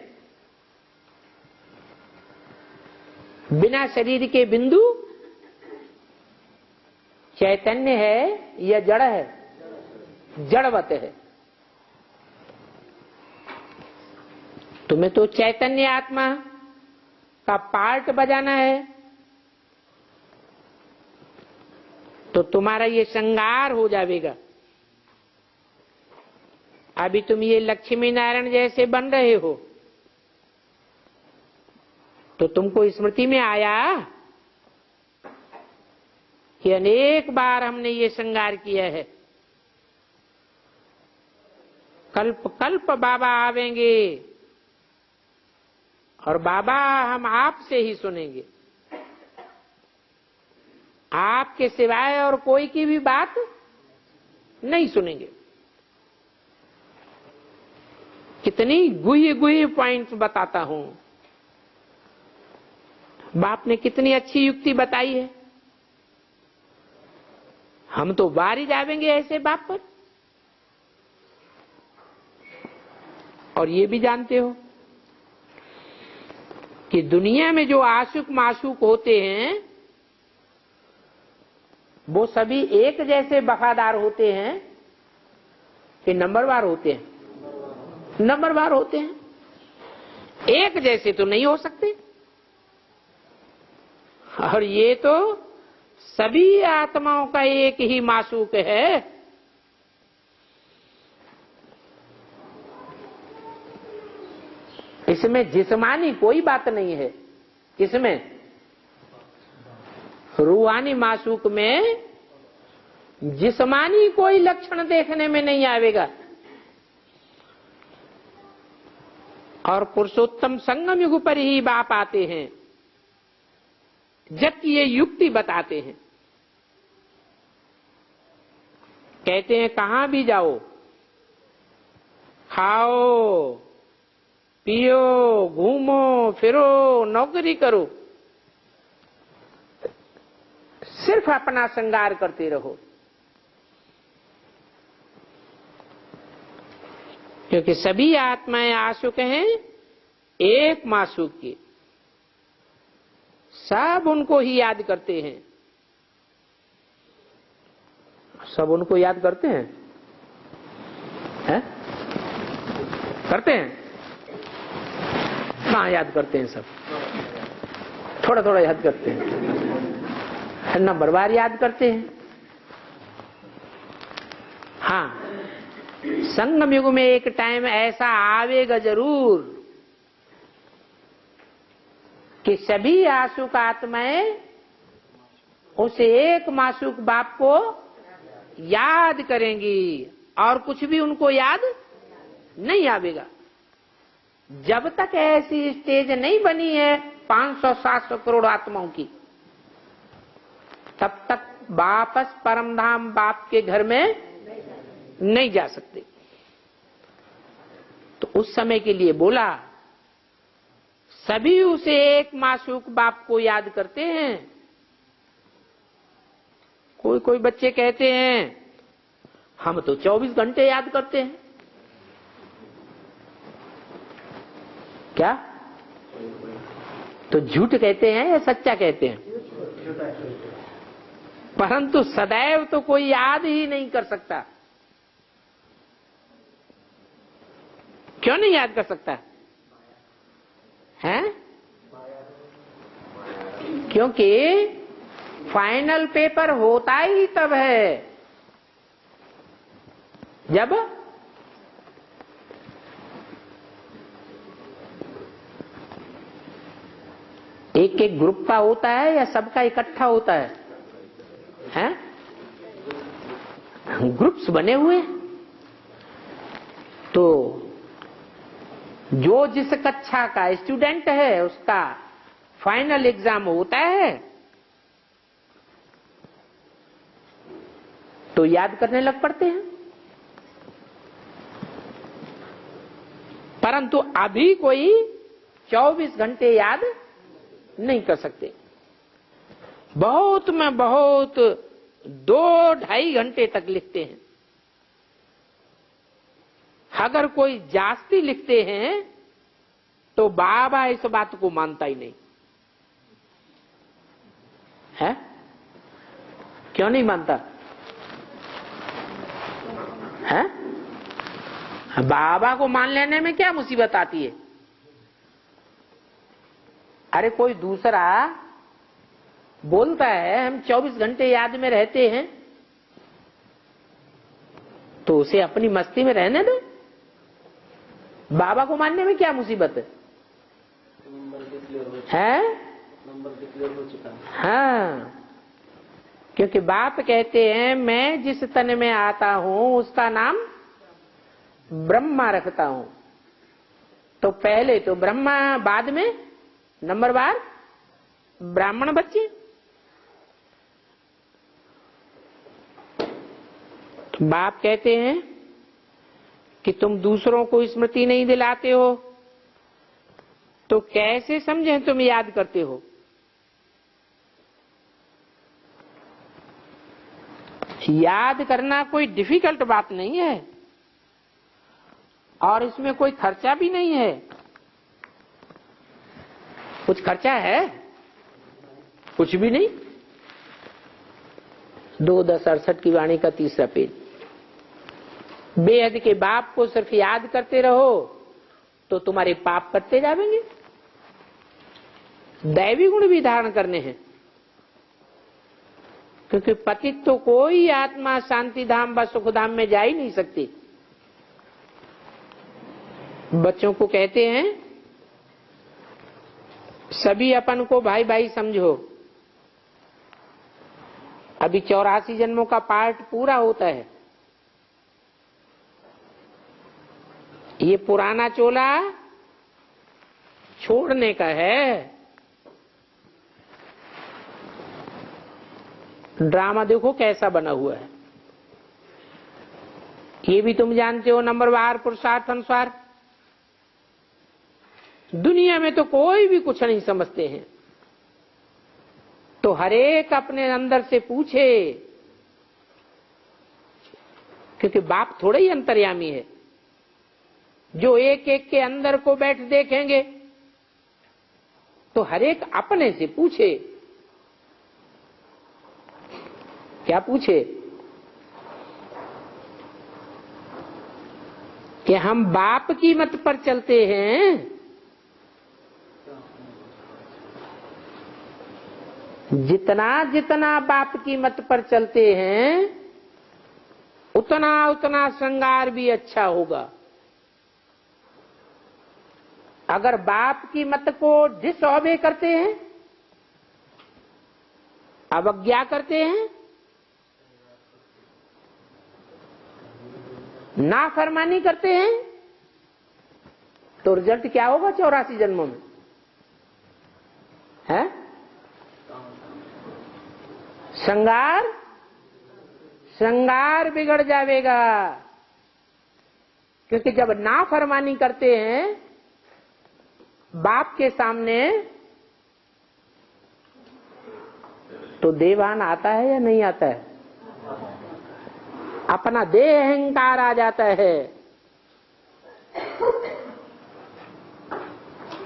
बिना शरीर के बिंदु चैतन्य है या जड़ है? जड़वत है। तुम्हें तो चैतन्य आत्मा का पार्ट बजाना है तो तुम्हारा ये श्रृंगार हो जाएगा। अभी तुम ये लक्ष्मी नारायण जैसे बन रहे हो तो तुमको स्मृति में आया कि अनेक बार हमने ये श्रृंगार किया है। कल्प कल्प बाबा आवेंगे और बाबा हम आपसे ही सुनेंगे, आपके सिवाय और कोई की भी बात नहीं सुनेंगे। कितनी गुही गुही पॉइंट्स बताता हूं। बाप ने कितनी अच्छी युक्ति बताई है। हम तो बारी जावेंगे ऐसे बाप पर। और ये भी जानते हो कि दुनिया में जो आशुक माशूक होते हैं वो सभी एक जैसे वफादार होते हैं कि नंबरवार होते हैं? नंबरवार होते हैं। एक जैसे तो नहीं हो सकते। और ये तो सभी आत्माओं का एक ही माशूक है। इसमें जिस्मानी कोई बात नहीं है। इसमें रूहानी माशूक में जिस्मानी कोई लक्षण देखने में नहीं आवेगा। और पुरुषोत्तम संगम युग पर ही बाप आते हैं जबकि ये युक्ति बताते हैं। कहते हैं कहां भी जाओ, खाओ पियो, घूमो फिरो, नौकरी करो, सिर्फ अपना श्रृंगार करते रहो। क्योंकि सभी आत्माएं आशुक हैं एक माशूक की। सब उनको ही याद करते हैं। सब उनको याद करते हैं, हैं? करते हैं? कहाँ याद करते हैं? सब थोड़ा थोड़ा याद करते हैं, नंबरवार याद करते हैं। हाँ, संगम युग में एक टाइम ऐसा आवेगा जरूर कि सभी आसुक आत्माएं उस एक मासूक बाप को याद करेंगी और कुछ भी उनको याद नहीं आवेगा। जब तक ऐसी स्टेज नहीं बनी है 500-700 करोड़ आत्माओं की, तब तक वापस परमधाम बाप के घर में नहीं जा सकते। तो उस समय के लिए बोला सभी उसे एक मासूक बाप को याद करते हैं। कोई कोई बच्चे कहते हैं हम तो 24 घंटे याद करते हैं। क्या तो झूठ कहते हैं या सच्चा कहते हैं? परंतु सदैव तो कोई याद ही नहीं कर सकता। क्यों नहीं याद कर सकता है? क्योंकि फाइनल पेपर होता ही तब है जब एक एक ग्रुप का होता है या सबका इकट्ठा होता है? हैं? ग्रुप्स बने हुए। तो जो जिस कक्षा का स्टूडेंट है उसका फाइनल एग्जाम होता है तो याद करने लग पड़ते हैं। परंतु अभी कोई 24 घंटे याद नहीं कर सकते। बहुत में बहुत 2-2.5 घंटे तक लिखते हैं। अगर कोई जास्ती लिखते हैं तो बाबा इस बात को मानता ही नहीं है। क्यों नहीं मानता है? बाबा को मान लेने में क्या मुसीबत आती है? अरे कोई दूसरा बोलता है हम 24 घंटे याद में रहते हैं तो उसे अपनी मस्ती में रहने दो। बाबा को मानने में क्या मुसीबत है? नंबर डिक्लेयर हो चुका है। हाँ, क्योंकि बाप कहते हैं मैं जिस तन में आता हूं उसका नाम ब्रह्मा रखता हूं। तो पहले तो ब्रह्मा, बाद में नंबरवार ब्राह्मण बच्चे। तो बाप कहते हैं कि तुम दूसरों को स्मृति नहीं दिलाते हो तो कैसे समझें तुम याद करते हो? याद करना कोई डिफिकल्ट बात नहीं है और इसमें कोई खर्चा भी नहीं है। कुछ खर्चा है? कुछ भी नहीं। 2:10:68 की वाणी का 3रा पेज। बेहद के बाप को सिर्फ याद करते रहो तो तुम्हारे पाप करते जाएंगे। दैवी गुण भी धारण करने हैं, क्योंकि पतित तो कोई आत्मा शांति धाम व सुख धाम में जा ही नहीं सकती। बच्चों को कहते हैं सभी अपन को भाई भाई समझो। अभी 84 जन्मों का पार्ट पूरा होता है। ये पुराना चोला छोड़ने का है। ड्रामा देखो कैसा बना हुआ है। ये भी तुम जानते हो नंबरवार पुरुषार्थ अनुसार। दुनिया में तो कोई भी कुछ नहीं समझते हैं, तो हरेक अपने अंदर से पूछे, क्योंकि बाप थोड़ा ही अंतर्यामी है। जो एक एक के अंदर को बैठ देखेंगे तो हरेक अपने से पूछे। क्या पूछे? कि हम बाप की मत पर चलते हैं, जितना जितना बाप की मत पर चलते हैं उतना उतना श्रृंगार भी अच्छा होगा। अगर बाप की मत को डिसऑबे करते हैं, अवज्ञा करते हैं, नाफरमानी करते हैं, तो रिजल्ट क्या होगा 84 जन्मों में? है श्रृंगार बिगड़ जाएगा। क्योंकि जब नाफरमानी करते हैं बाप के सामने, तो देवान आता है या नहीं आता है? अपना देह अहंकार आ जाता है।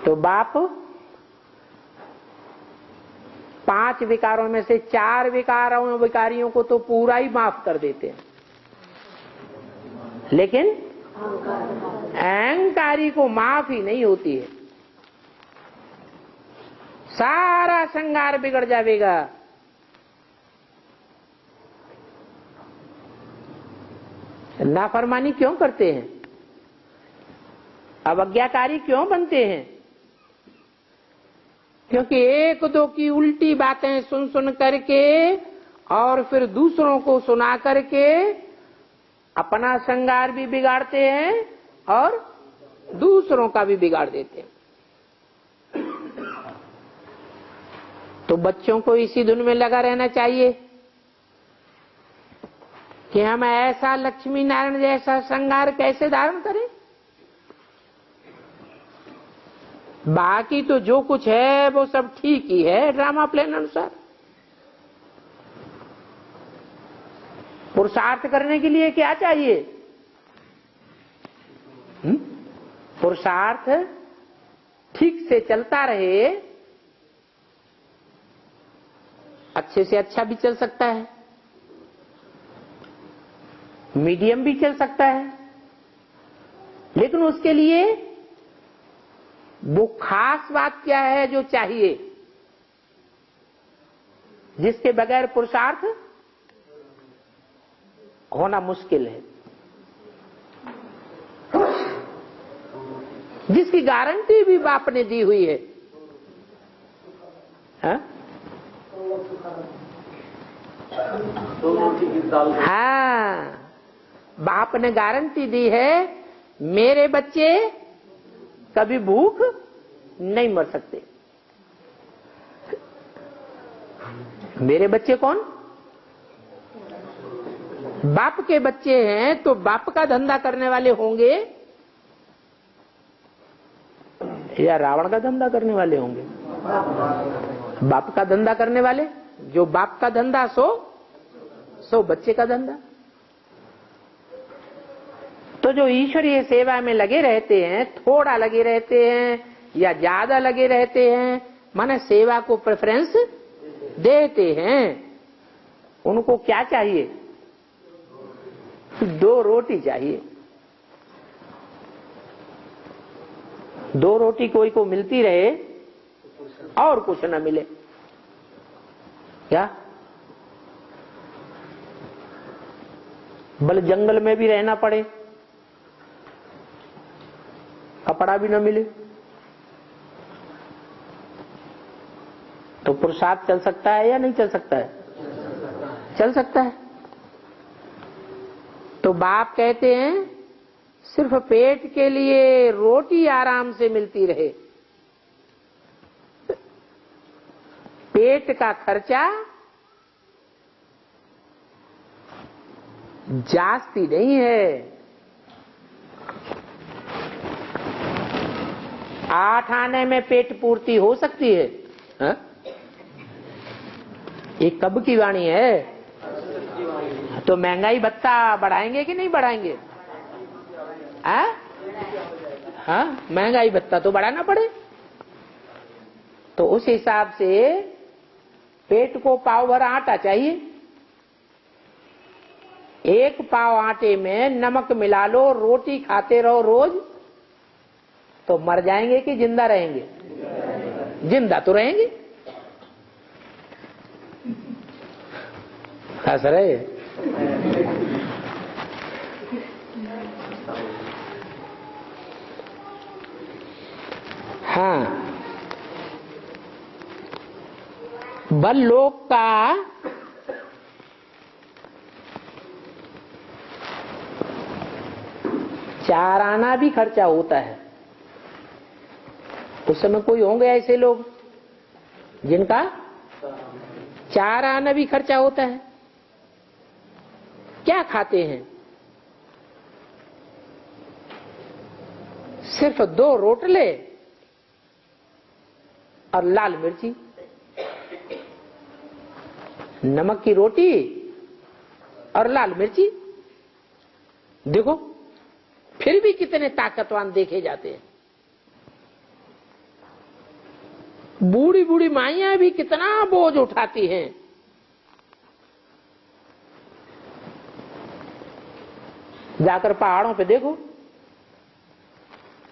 तो बाप 5 विकारों में से 4 विकारियों को तो पूरा ही माफ कर देते हैं, लेकिन अहंकारी को माफ ही नहीं होती है। सारा श्रृंगार बिगड़ जाएगा। नाफरमानी क्यों करते हैं? अवज्ञाकारी क्यों बनते हैं? क्योंकि एक दो की उल्टी बातें सुन सुन करके और फिर दूसरों को सुना करके अपना श्रृंगार भी बिगाड़ते हैं और दूसरों का भी बिगाड़ देते हैं। तो बच्चों को इसी धुन में लगा रहना चाहिए कि हम ऐसा लक्ष्मी नारायण जैसा श्रृंगार कैसे धारण करें। बाकी तो जो कुछ है वो सब ठीक ही है ड्रामा प्लान अनुसार। पुरुषार्थ करने के लिए क्या चाहिए? पुरुषार्थ ठीक से चलता रहे, अच्छे से अच्छा भी चल सकता है, मीडियम भी चल सकता है, लेकिन उसके लिए वो खास बात क्या है जो चाहिए, जिसके बगैर पुरुषार्थ होना मुश्किल है, जिसकी गारंटी भी बाप ने दी हुई है। हाँ, बाप ने गारंटी दी है, मेरे बच्चे कभी भूख नहीं मर सकते। मेरे बच्चे कौन? बाप के बच्चे हैं, तो बाप का धंधा करने वाले होंगे या रावण का धंधा करने वाले होंगे? बाप का धंधा करने वाले। जो बाप का धंधा सो बच्चे का धंधा। तो जो ईश्वरीय सेवा में लगे रहते हैं, थोड़ा लगे रहते हैं या ज्यादा लगे रहते हैं, माने सेवा को प्रेफरेंस देते हैं, उनको क्या चाहिए? 2 रोटी चाहिए। 2 रोटी कोई को मिलती रहे और कुछ न मिले, क्या? भले जंगल में भी रहना पड़े, कपड़ा भी न मिले, तो पुरुषार्थ चल सकता है या नहीं चल सकता है? चल सकता है। तो बाप कहते हैं सिर्फ पेट के लिए रोटी आराम से मिलती रहे, पेट का खर्चा जास्ती नहीं है। 8 आने में पेट पूर्ति हो सकती है। हा? ये कब की वाणी है? तो महंगाई भत्ता बढ़ाएंगे कि नहीं बढ़ाएंगे? हाँ, महंगाई भत्ता तो बढ़ाना पड़े। तो उस हिसाब से पेट को पाव भर आटा चाहिए। 1 पाव आटे में नमक मिला लो, रोटी खाते रहो रोज, तो मर जाएंगे कि जिंदा रहेंगे? जिंदा तो रहेंगे। हंस रहे? बल लोक का चार आना भी खर्चा होता है। उस समय कोई होंगे ऐसे लोग जिनका 4 आना भी खर्चा होता है। क्या खाते हैं? सिर्फ 2 रोटले और लाल मिर्ची, नमक की रोटी और लाल मिर्ची। देखो फिर भी कितने ताकतवान देखे जाते हैं। बूढ़ी बूढ़ी माइयां भी कितना बोझ उठाती हैं। जाकर पहाड़ों पे देखो,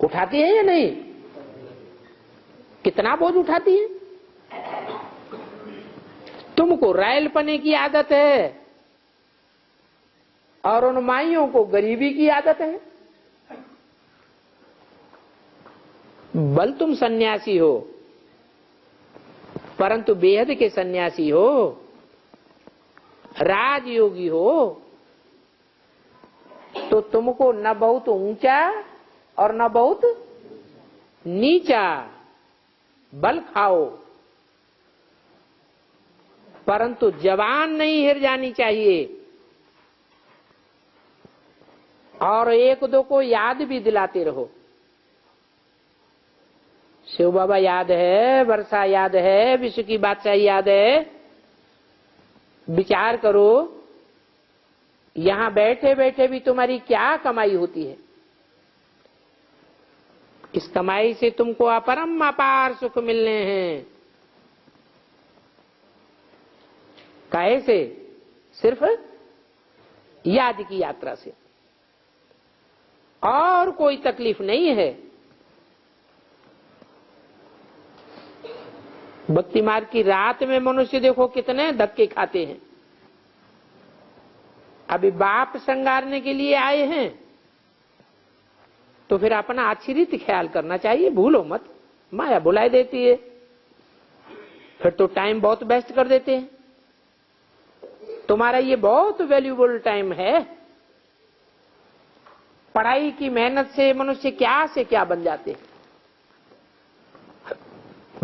उठाती है या नहीं? कितना बोझ उठाती है। तुमको रैल पने की आदत है और उन माइयों को गरीबी की आदत है। बल तुम सन्यासी हो, परंतु बेहद के सन्यासी हो, राजयोगी हो, तो तुमको न बहुत ऊंचा और न बहुत नीचा बल खाओ, परंतु जवान नहीं हिर जानी चाहिए। और 1-2 को याद भी दिलाते रहो। शिव बाबा याद है, वर्षा याद है, विश्व की बादशाही याद है। विचार करो, यहां बैठे बैठे भी तुम्हारी क्या कमाई होती है। इस कमाई से तुमको अपरम अपार सुख मिलने हैं। काहे से? सिर्फ याद की यात्रा से। और कोई तकलीफ नहीं है। भक्ति मार्ग की रात में मनुष्य देखो कितने धक्के खाते हैं। अभी बाप संगारने के लिए आए हैं तो फिर अपना अच्छी रीति ख्याल करना चाहिए। भूलो मत, माया बुलाई देती है। फिर तो टाइम बहुत वेस्ट कर देते हैं। तुम्हारा ये बहुत वैल्यूएबल टाइम है। पढ़ाई की मेहनत से मनुष्य क्या से क्या बन जाते हैं।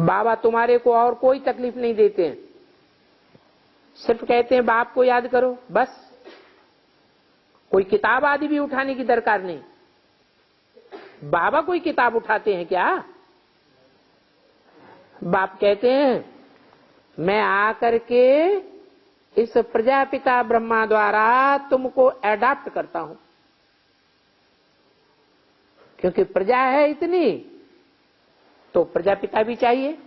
बाबा तुम्हारे को और कोई तकलीफ नहीं देते हैं। सिर्फ कहते हैं बाप को याद करो, बस। कोई किताब आदि भी उठाने की दरकार नहीं। बाबा कोई किताब उठाते हैं क्या? बाप कहते हैं मैं आकर के इस प्रजापिता ब्रह्मा द्वारा तुमको अडॉप्ट करता हूं, क्योंकि प्रजा है इतनी तो प्रजापिता भी चाहिए,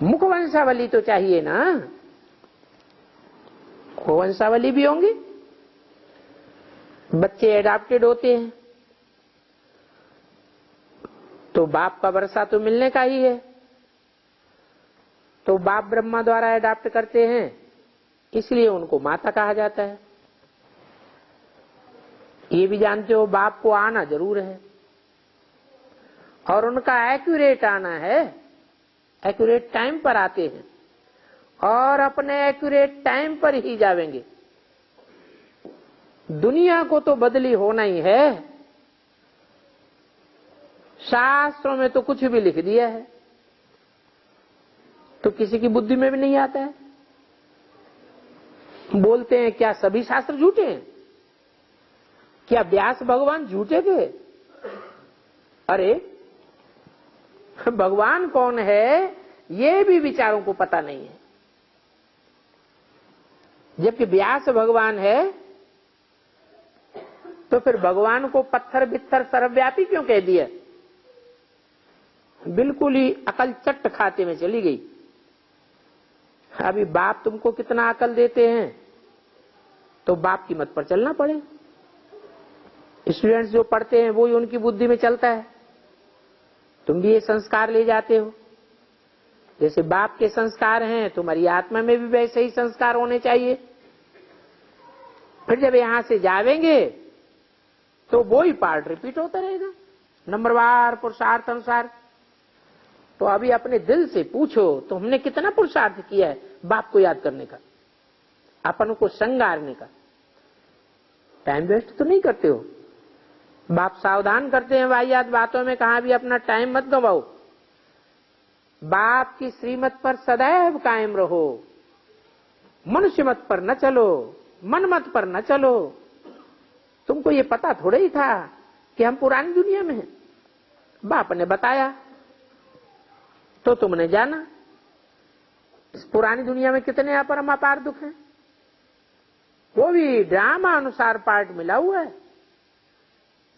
मुख वंशावली तो चाहिए ना। वंशावली भी होंगी। बच्चे एडाप्टेड होते हैं तो बाप का वर्षा तो मिलने का ही है। तो बाप ब्रह्मा द्वारा एडाप्ट करते हैं, इसलिए उनको माता कहा जाता है। ये भी जानते हो बाप को आना जरूर है और उनका एक्यूरेट आना है। एक्यूरेट टाइम पर आते हैं और अपने एक्यूरेट टाइम पर ही जावेंगे। दुनिया को तो बदली होना ही है। शास्त्रों में तो कुछ भी लिख दिया है, तो किसी की बुद्धि में भी नहीं आता है। बोलते हैं क्या सभी शास्त्र झूठे हैं? क्या व्यास भगवान झूठे थे? अरे भगवान कौन है ये भी विचारों को पता नहीं है। जबकि व्यास भगवान है तो फिर भगवान को पत्थर बित्थर सर्वव्यापी क्यों कह दिया? बिल्कुल ही अकल चट्ट खाते में चली गई। अभी बाप तुमको कितना अकल देते हैं तो बाप की मत पर चलना पड़े। स्टूडेंट्स जो पढ़ते हैं वो ही उनकी बुद्धि में चलता है। तुम भी ये संस्कार ले जाते हो। जैसे बाप के संस्कार हैं तुम्हारी आत्मा में भी वैसे ही संस्कार होने चाहिए। फिर जब यहां से जावेंगे तो वो ही पार्ट रिपीट होता रहेगा, नंबरवार पुरुषार्थ अनुसार। तो अभी अपने दिल से पूछो तो हमने कितना पुरुषार्थ किया है बाप को याद करने का, अपन को संगारने का। टाइम वेस्ट तो नहीं करते हो। बाप सावधान करते हैं वाहियात बातों में, कहां भी अपना टाइम मत गवाओ। बाप की श्रीमत पर सदैव कायम रहो, मनुष्य मत पर न चलो, मन मत पर न चलो। तुमको ये पता थोड़ा ही था कि हम पुरानी दुनिया में हैं। बाप ने बताया तो तुमने जाना। इस पुरानी दुनिया में कितने अपरम अपार दुख हैं, वो भी ड्रामा अनुसार पार्ट मिला हुआ है।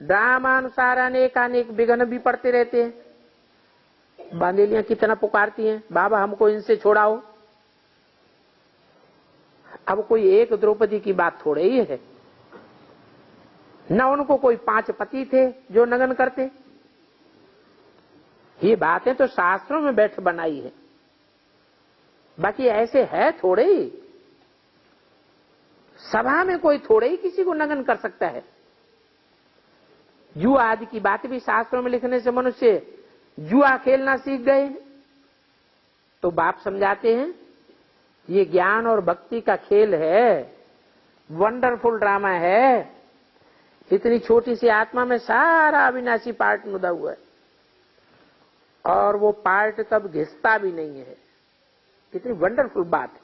ड्रामा अनुसार अनेक अनेक विघ्न भी पड़ते रहते हैं। बांदेलियां कितना पुकारती हैं, बाबा हमको इनसे छोड़ाओ। अब कोई एक द्रौपदी की बात थोड़े ही है, न उनको कोई 5 पति थे जो नगन करते। ये बातें तो शास्त्रों में बैठ बनाई है, बाकी ऐसे है थोड़े ही। सभा में कोई थोड़े ही किसी को नगन कर सकता है। जुआ आदि की बातें भी शास्त्रों में लिखने से मनुष्य जुआ खेलना सीख गए। तो बाप समझाते हैं ये ज्ञान और भक्ति का खेल है, वंडरफुल ड्रामा है। इतनी छोटी सी आत्मा में सारा अविनाशी पार्ट मुदा हुआ है, और वो पार्ट कब घिसता भी नहीं है। कितनी वंडरफुल बात है।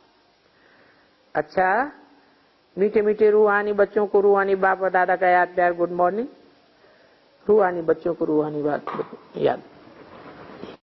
अच्छा, मीठे मीठे रूहानी बच्चों को रूहानी बाप और दादा का याद प्यार गुड मॉर्निंग। रूहानी बच्चों को रूहानी बात याद।